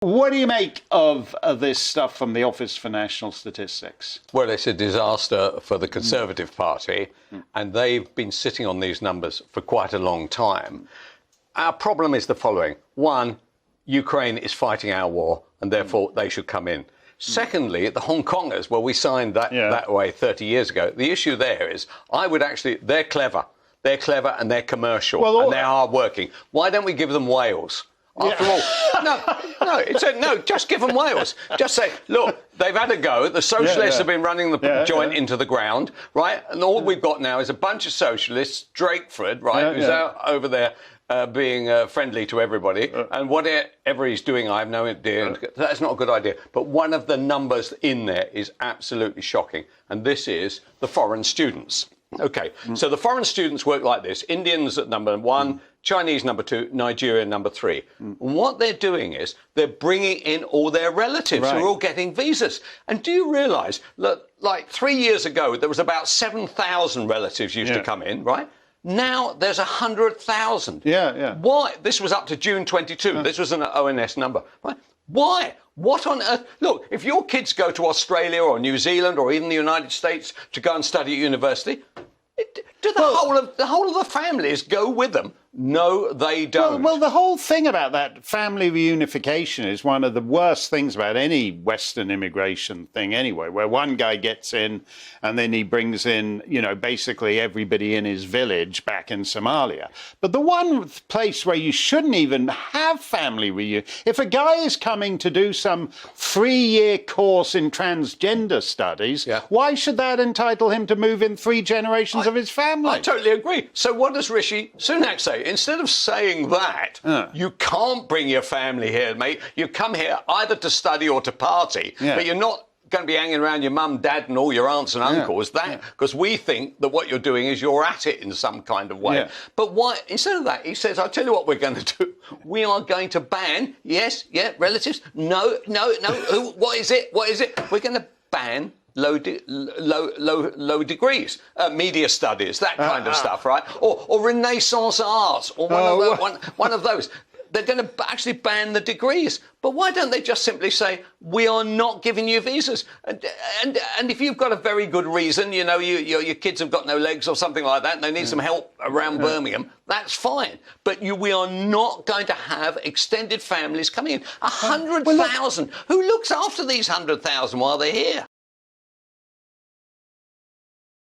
What do you make of this stuff from the Office for National Statistics? Well, it's a disaster for the Conservative Party, and they've been sitting on these numbers for quite a long time. Our problem is the following. One, Ukraine is fighting our war, and therefore they should come in. Secondly, the Hong Kongers, well, we signed that way 30 years ago. The issue there is, they're clever. They're clever and they're commercial and they're hard-working. Why don't we give them Wales? After all, just give them Wales. Just say, look, they've had a go. The socialists have been running the joint into the ground, right? And all we've got now is a bunch of socialists, Drakeford, right, who's out over there being friendly to everybody. And whatever he's doing, I have no idea. That's not a good idea. But one of the numbers in there is absolutely shocking. And this is the foreign students. OK, so the foreign students work like this. Indians at number one, Chinese number two, Nigeria number three. And what they're doing is they're bringing in all their relatives who are all getting visas. And do you realise, look, like 3 years ago, there was about 7,000 relatives used to come in, right? Now there's 100,000. Why? This was up to June 22. This was an ONS number. Right? Why? What on earth? Look, if your kids go to Australia or New Zealand or even the United States to go and study at university, do the whole of the families go with them? No, they don't. Well, the whole thing about that family reunification is one of the worst things about any Western immigration thing anyway, where one guy gets in and then he brings in, you know, basically everybody in his village back in Somalia. But the one place where you shouldn't even have family reunion, if a guy is coming to do some 3-year course in transgender studies, why should that entitle him to move in 3 generations of his family? I totally agree. So what does Rishi Sunak say? Instead of saying that, you can't bring your family here, mate. You come here either to study or to party, but you're not going to be hanging around your mum, dad and all your aunts and uncles. Because we think that what you're doing is you're at it in some kind of way. But why? Instead of that, he says, I'll tell you what we're going to do. We are going to ban, relatives. No. What is it? We're going to ban low degrees, media studies, that kind of stuff, right? Or Renaissance arts, or one of those. They're going to actually ban the degrees. But why don't they just simply say, we are not giving you visas? And if you've got a very good reason, you know, your kids have got no legs or something like that, and they need some help around Birmingham, that's fine. But we are not going to have extended families coming in. 100,000. Who looks after these 100,000 while they're here?